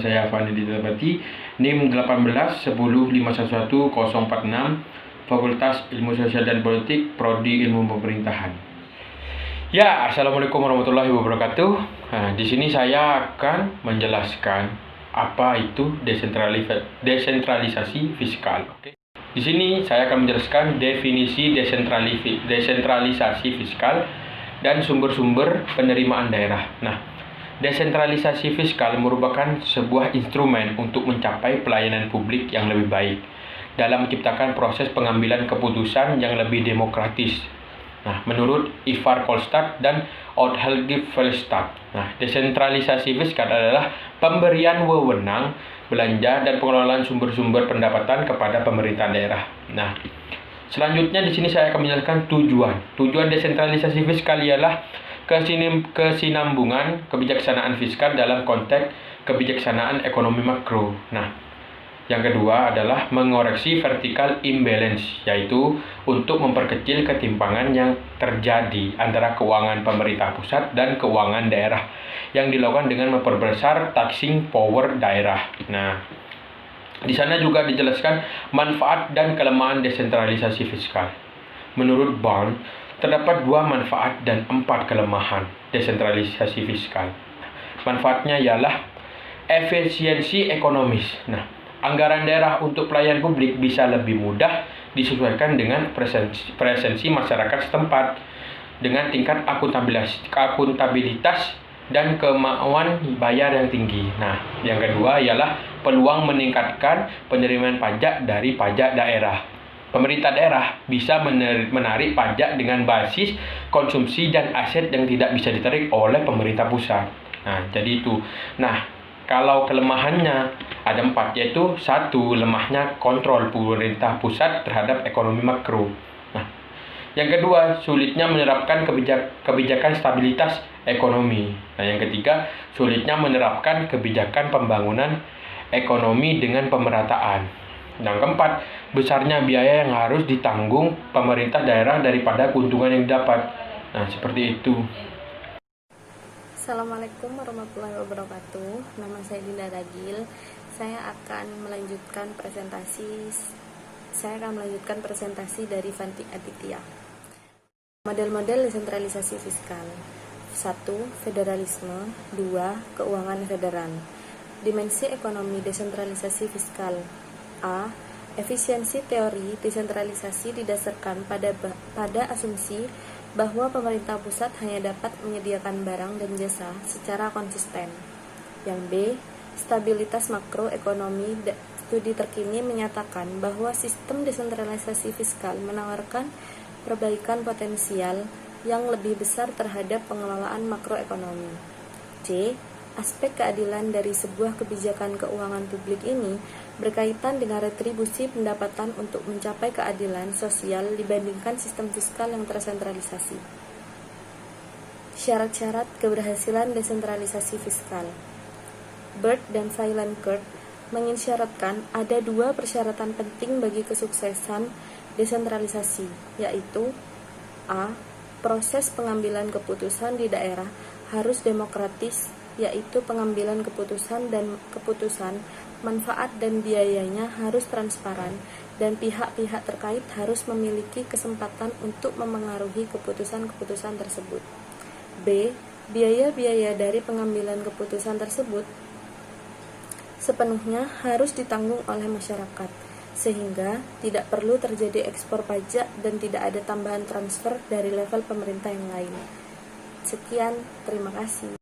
saya Afandi Ditapati, NIM 1810511046, Fakultas Ilmu Sosial dan Politik, Prodi Ilmu Pemerintahan. Ya, assalamualaikum warahmatullahi wabarakatuh. Nah, di sini saya akan menjelaskan apa itu desentralisasi fiskal. Oke. Di sini saya akan menjelaskan definisi desentralisasi fiskal dan sumber-sumber penerimaan daerah. Nah, desentralisasi fiskal merupakan sebuah instrumen untuk mencapai pelayanan publik yang lebih baik dalam menciptakan proses pengambilan keputusan yang lebih demokratis. Nah, menurut Ivar Kolstad dan Oud-Helgi Velstad, desentralisasi fiskal adalah pemberian wewenang belanja dan pengelolaan sumber-sumber pendapatan kepada pemerintah daerah. Nah, selanjutnya di sini saya akan menjelaskan tujuan. Tujuan desentralisasi fiskal ialah kesinambungan kebijaksanaan fiskal dalam konteks kebijaksanaan ekonomi makro. Nah, yang kedua adalah mengoreksi vertical imbalance, yaitu untuk memperkecil ketimpangan yang terjadi antara keuangan pemerintah pusat dan keuangan daerah yang dilakukan dengan memperbesar taxing power daerah. Nah, di sana juga dijelaskan manfaat dan kelemahan desentralisasi fiskal. Menurut Bond, terdapat 2 manfaat dan 4 kelemahan desentralisasi fiskal. Manfaatnya ialah efisiensi ekonomis. Nah, anggaran daerah untuk pelayanan publik bisa lebih mudah disesuaikan dengan presensi masyarakat setempat dengan tingkat akuntabilitas dan kemauan bayar yang tinggi. Nah, yang kedua ialah peluang meningkatkan penerimaan pajak dari pajak daerah. Pemerintah daerah bisa menarik pajak dengan basis konsumsi dan aset yang tidak bisa ditarik oleh pemerintah pusat. Nah, jadi itu. Nah, kalau kelemahannya ada 4, yaitu 1. Lemahnya kontrol pemerintah pusat terhadap ekonomi makro. Nah, yang kedua, sulitnya menerapkan kebijakan stabilitas ekonomi. Nah, yang ketiga, sulitnya menerapkan kebijakan pembangunan ekonomi dengan pemerataan. Yang keempat, besarnya biaya yang harus ditanggung pemerintah daerah daripada keuntungan yang didapat. Nah, seperti itu. Assalamualaikum warahmatullahi wabarakatuh. Nama saya Dinda Dagil. Saya akan melanjutkan presentasi dari Fanti Aditya. Model-model desentralisasi fiskal. 1. Federalisme. 2. Keuangan federal. Dimensi ekonomi desentralisasi fiskal. A. Efisiensi teori desentralisasi didasarkan pada asumsi bahwa pemerintah pusat hanya dapat menyediakan barang dan jasa secara konsisten. Yang B. Stabilitas makroekonomi. Studi terkini menyatakan bahwa sistem desentralisasi fiskal menawarkan perbaikan potensial yang lebih besar terhadap pengelolaan makroekonomi. C. Aspek keadilan dari sebuah kebijakan keuangan publik ini berkaitan dengan retribusi pendapatan untuk mencapai keadilan sosial dibandingkan sistem fiskal yang tersentralisasi. Syarat-syarat keberhasilan desentralisasi fiskal. Bird dan Vaillancourt mengisyaratkan ada 2 persyaratan penting bagi kesuksesan desentralisasi, yaitu A. Proses pengambilan keputusan di daerah harus demokratis, yaitu pengambilan keputusan manfaat dan biayanya harus transparan dan pihak-pihak terkait harus memiliki kesempatan untuk memengaruhi keputusan-keputusan tersebut. B. Biaya-biaya dari pengambilan keputusan tersebut sepenuhnya harus ditanggung oleh masyarakat, sehingga tidak perlu terjadi ekspor pajak dan tidak ada tambahan transfer dari level pemerintah yang lain. Sekian, terima kasih.